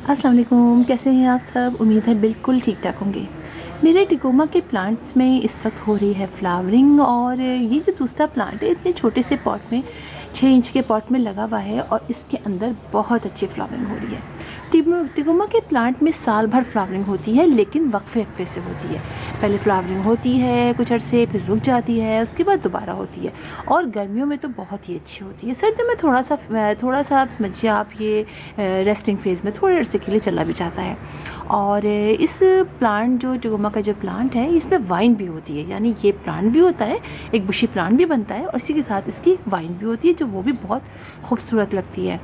अस्सलाम वालेकुम, कैसे हैं आप सब? उम्मीद है बिल्कुल ठीक ठाक होंगे। मेरे टिकोमा के प्लांट्स में इस वक्त हो रही है फ्लावरिंग और ये जो दूसरा प्लांट है इतने छोटे से पॉट में 6 इंच के पॉट में लगा हुआ है और इसके अंदर बहुत अच्छी फ्लावरिंग हो रही है। टिकोमा के प्लांट में साल भर फ्लावरिंग होती है, लेकिन वक्फे वक्फे से होती है। पहले फ्लावरिंग होती है कुछ अर्से, फिर रुक जाती है, उसके बाद दोबारा होती है और गर्मियों में तो बहुत ही अच्छी होती है। सर्दियों में थोड़ा सा समझिए आप, ये रेस्टिंग फेज़ में थोड़े अर्से के लिए चला भी जाता है। और इस प्लांट जो टिकोमा का जो प्लांट है इसमें वाइन भी होती है, यानी ये प्लांट भी होता है, एक बुशी प्लांट भी बनता है और इसी के साथ इसकी वाइन भी होती है, जो वो भी बहुत खूबसूरत लगती है।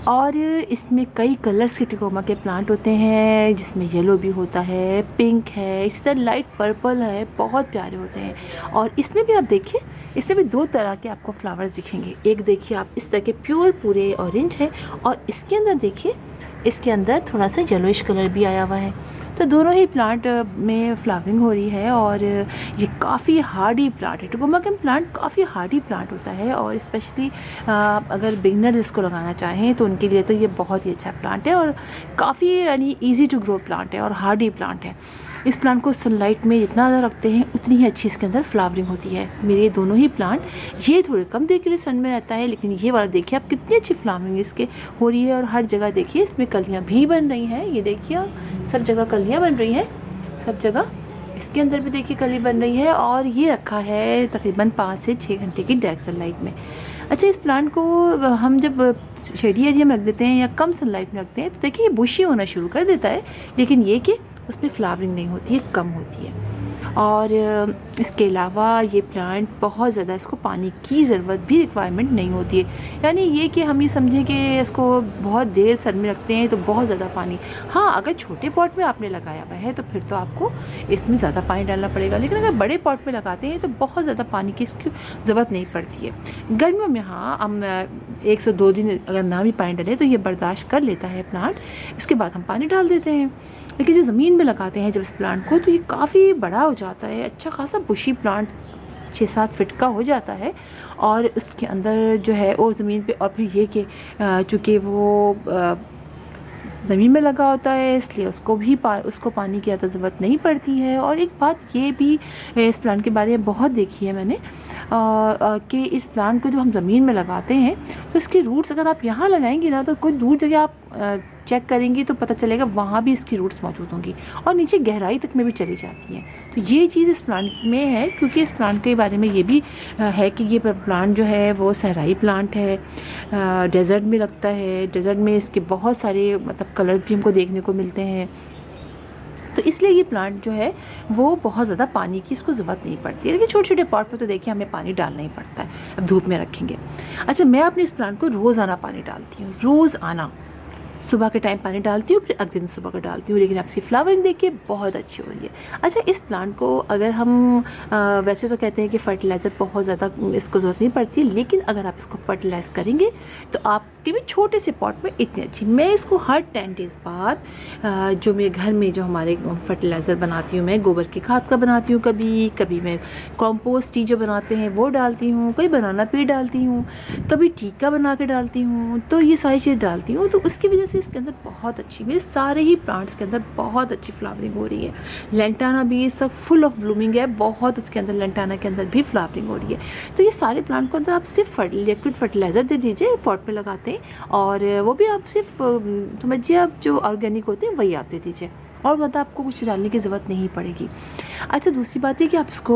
और इसमें कई कलर्स के टिकोमा के प्लांट होते हैं, जिसमें येलो भी होता है, पिंक है, इसी तरह लाइट पर्पल है, बहुत प्यारे होते हैं। और इसमें भी आप देखिए, इसमें भी दो तरह के आपको फ्लावर्स दिखेंगे। एक देखिए आप इस तरह के प्योर पूरे ऑरेंज है और इसके अंदर देखिए, इसके अंदर थोड़ा सा येलोइश कलर भी आया हुआ है। तो दोनों ही प्लांट में फ्लावरिंग हो रही है और ये काफ़ी हार्डी प्लांट है। टिकोमा का प्लांट काफ़ी हार्डी प्लांट होता है और स्पेशली अगर बिगनर्स इसको लगाना चाहें तो उनके लिए तो ये बहुत ही अच्छा प्लांट है और काफ़ी यानी इजी टू ग्रो प्लांट है और हार्डी प्लांट है। इस प्लांट को सनलाइट में जितना ज़्यादा रखते हैं उतनी ही अच्छी इसके अंदर फ्लावरिंग होती है। मेरे दोनों ही प्लांट, ये थोड़े कम देर के लिए सन में रहता है, लेकिन ये वाला देखिए आप कितनी अच्छी फ्लावरिंग इसके हो रही है। और हर जगह देखिए इसमें कलियाँ भी बन रही हैं, ये देखिए सब जगह कलियाँ बन रही हैं, सब जगह इसके अंदर भी देखिए कली बन रही है। और ये रखा है तकरीबन 5 से 6 घंटे की डायरेक्ट सनलाइट में। अच्छा, इस प्लांट को हम जब शेडी एरिया में रख देते हैं या कम सनलाइट में रखते हैं तो देखिए ये बुशी होना शुरू कर देता है, लेकिन ये कि उसमें फ्लावरिंग नहीं होती है, कम होती है। और इसके अलावा ये प्लांट बहुत ज़्यादा, इसको पानी की ज़रूरत भी रिक्वायरमेंट नहीं होती है, यानी ये कि हम ये समझें कि इसको बहुत देर सन में रखते हैं तो बहुत ज़्यादा पानी। हाँ, अगर छोटे पॉट में आपने लगाया हुआ है तो फिर तो आपको इसमें ज़्यादा पानी डालना पड़ेगा, लेकिन अगर बड़े पॉट में लगाते हैं तो बहुत ज़्यादा पानी की इसकी ज़रूरत नहीं पड़ती है। गर्मियों में हाँ, हम 1 से 2 दिन अगर ना भी पानी डालें तो ये बर्दाश्त कर लेता है प्लांट, इसके बाद हम पानी डाल देते हैं। लेकिन जो ज़मीन में लगाते हैं जब इस प्लांट को, तो ये काफ़ी बड़ा हो जाता है, अच्छा खासा बुशी प्लांट 6-7 फीट का हो जाता है। और उसके अंदर जो है वो ज़मीन पे, और फिर ये कि चूँकि वो ज़मीन में लगा होता है इसलिए उसको पानी की ज़्यादा ज़रूरत नहीं पड़ती है। और एक बात ये भी इस प्लांट के बारे में बहुत देखी है मैंने कि इस प्लांट को जब हम ज़मीन में लगाते हैं तो इसके रूट्स अगर आप यहाँ लगाएंगे ना, तो कोई दूर जगह आप चेक करेंगी तो पता चलेगा वहाँ भी इसकी रूट्स मौजूद होंगी और नीचे गहराई तक में भी चली जाती हैं। तो ये चीज़ इस प्लांट में है, क्योंकि इस प्लांट के बारे में ये भी है कि ये प्लांट जो है वो सहराई प्लांट है, डेज़र्ट में लगता है। डेज़र्ट में इसके बहुत सारे मतलब कलर्स भी हमको देखने को मिलते हैं, तो इसलिए ये प्लांट जो है वो बहुत ज़्यादा पानी की इसको ज़रूरत नहीं पड़ती है। लेकिन छोटे छोटे पॉट पे तो देखिए हमें पानी डालना ही पड़ता है, अब धूप में रखेंगे। अच्छा, मैं अपने इस प्लांट को रोज़ाना पानी डालती हूँ, रोज़ाना सुबह के टाइम पानी डालती हूँ, फिर अगले दिन सुबह का डालती हूँ, लेकिन आपकी फ्लावरिंग देखिए बहुत अच्छी हो रही है। अच्छा, इस प्लांट को अगर हम वैसे तो कहते हैं कि फर्टिलाइज़र बहुत ज़्यादा इसको ज़रूरत नहीं पड़ती है, लेकिन अगर आप इसको फर्टिलाइज़ करेंगे तो आपके भी छोटे से पॉट में इतनी अच्छी, मैं इसको हर 10 डेज़ बाद जो मेरे घर में जो हमारे फर्टिलाइज़र बनाती हूँ, मैं गोबर की खाद का बनाती हूँ, कभी कभी मैं कॉम्पोस्ट टी जो बनाते हैं वो डालती हूँ, कभी बनाना पीट डालती हूँ, कभी टीका बना के डालती हूँ, तो ये सारी चीज़ डालती हूँ। तो उसकी वजह से इसके अंदर बहुत अच्छी, मेरे सारे ही प्लांट्स के अंदर बहुत अच्छी फ्लावरिंग हो रही है। लेंटाना भी सब फुल ऑफ ब्लूमिंग है, बहुत उसके अंदर लेंटाना के अंदर भी फ्लावरिंग हो रही है। तो ये सारे प्लांट को अंदर आप सिर्फ लिक्विड फर्टिलाइज़र दे दीजिए, पॉट में लगाते हैं, और वो भी आप सिर्फ समझिए आप जो ऑर्गेनिक होते हैं वही आप दे दीजिए, और ज़्यादा आपको कुछ डालने की ज़रूरत नहीं पड़ेगी। अच्छा, दूसरी बात है कि आप इसको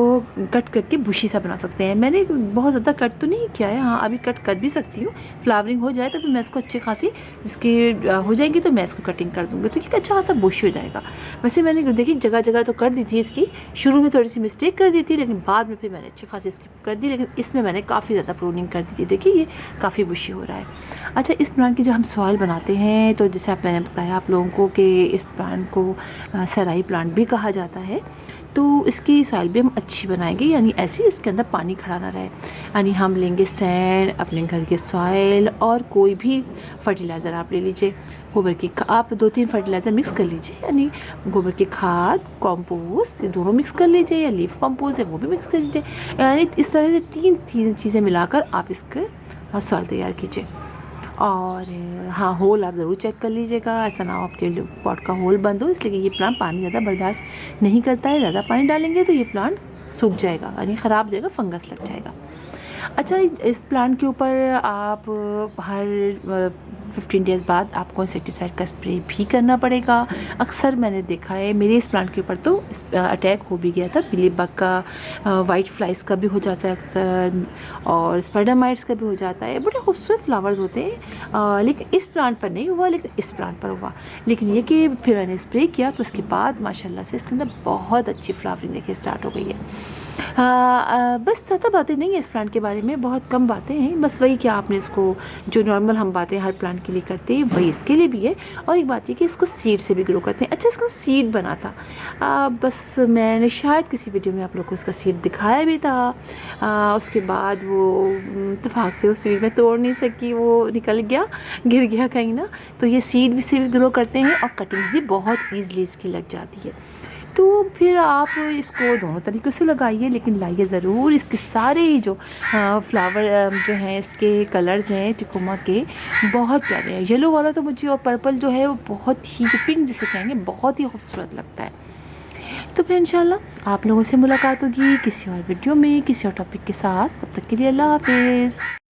कट करके बुशी सा बना सकते हैं। मैंने बहुत ज़्यादा कट तो नहीं किया है, हाँ अभी कट कर भी सकती हूँ, फ्लावरिंग हो जाए तो फिर मैं इसको अच्छी खासी इसकी हो जाएगी तो मैं इसको कटिंग कर दूँगी, तो एक अच्छा खासा बुश हो जाएगा। वैसे मैंने देखिए जगह जगह तो कर दी थी इसकी, शुरू में थोड़ी सी मिस्टेक कर दी थी, लेकिन बाद में फिर मैंने अच्छी खासी इसकी कर दी, लेकिन इसमें मैंने काफ़ी ज़्यादा प्रूनिंग कर दी थी। देखिए ये काफ़ी बुशी हो रहा है। अच्छा, इस प्लांट की जब हम सॉइल बनाते हैं तो जैसे मैंने बताया आप लोगों को कि इस प्लांट को सराई प्लांट भी कहा जाता है, तो इसकी सॉइल भी हम अच्छी बनाएंगे, यानी ऐसे ही इसके अंदर पानी खड़ा ना रहे। यानी हम लेंगे सैंड, अपने घर के सॉइल, और कोई भी फर्टिलाइज़र आप ले लीजिए, गोबर की आप 2-3 फर्टिलाइज़र मिक्स कर लीजिए, यानी गोबर की खाद, कॉम्पोस्ट, ये दोनों मिक्स कर लीजिए, या लीफ कॉम्पोस्ट है वो भी मिक्स कर लीजिए। यानी इस तरह से 3 चीज़ें मिलाकर आप इसके सॉइल तैयार कीजिए। और हाँ, होल आप ज़रूर चेक कर लीजिएगा, ऐसा ना हो आपके पॉट का होल बंद हो, इसलिए कि ये प्लांट पानी ज़्यादा बर्दाश्त नहीं करता है। ज़्यादा पानी डालेंगे तो ये प्लांट सूख जाएगा, यानी ख़राब हो जाएगा, फंगस लग जाएगा। अच्छा, इस प्लांट के ऊपर आप हर 15 डेज़ बाद आपको इंसेक्टिसाइड का स्प्रे भी करना पड़ेगा। अक्सर मैंने देखा है, मेरे इस प्लांट के ऊपर तो अटैक हो भी गया था, मिलीबग का, वाइट फ्लाइज का भी हो जाता है अक्सर, और स्पाइडर माइट्स का भी हो जाता है। बड़े खूबसूरत फ्लावर्स होते हैं, लेकिन इस प्लांट पर नहीं हुआ, लेकिन इस प्लांट पर हुआ। लेकिन ये कि फिर मैंने स्प्रे किया तो उसके बाद माशाल्लाह से इसके अंदर बहुत अच्छी फ्लावरिंग देखिए स्टार्ट हो गई है। बस ज़्यादा बातें नहीं है इस प्लांट के बारे में, बहुत कम बातें हैं। बस वही कि आपने इसको, जो नॉर्मल हम बातें हर प्लांट के लिए करते हैं वही इसके लिए भी है। और एक बात ये कि इसको सीड से भी ग्रो करते हैं। अच्छा, इसका सीड बना था, बस मैंने शायद किसी वीडियो में आप लोग को इसका सीड दिखाया भी था। उसके बाद वो इत्तेफाक से उस सीड में तोड़ नहीं सकी, वो निकल गया, गिर गया कहीं ना। तो ये सीड भी से भी ग्रो करते हैं और कटिंग भी बहुत ईज़िली इसकी लग जाती है। तो फिर आप इसको दोनों तरीक़ों से लगाइए, लेकिन लाइए ज़रूर। इसके सारे ही जो फ्लावर जो हैं, इसके कलर्स हैं टिकोमा के, बहुत प्यारे हैं। येलो वाला तो मुझे, और पर्पल जो है वो बहुत ही, जो पिंक जिसे कहेंगे, बहुत ही खूबसूरत लगता है। तो फिर इंशाल्लाह आप लोगों से मुलाकात होगी किसी और वीडियो में, किसी और टॉपिक के साथ। तब तक के लिए अल्लाह हाफ़िज़।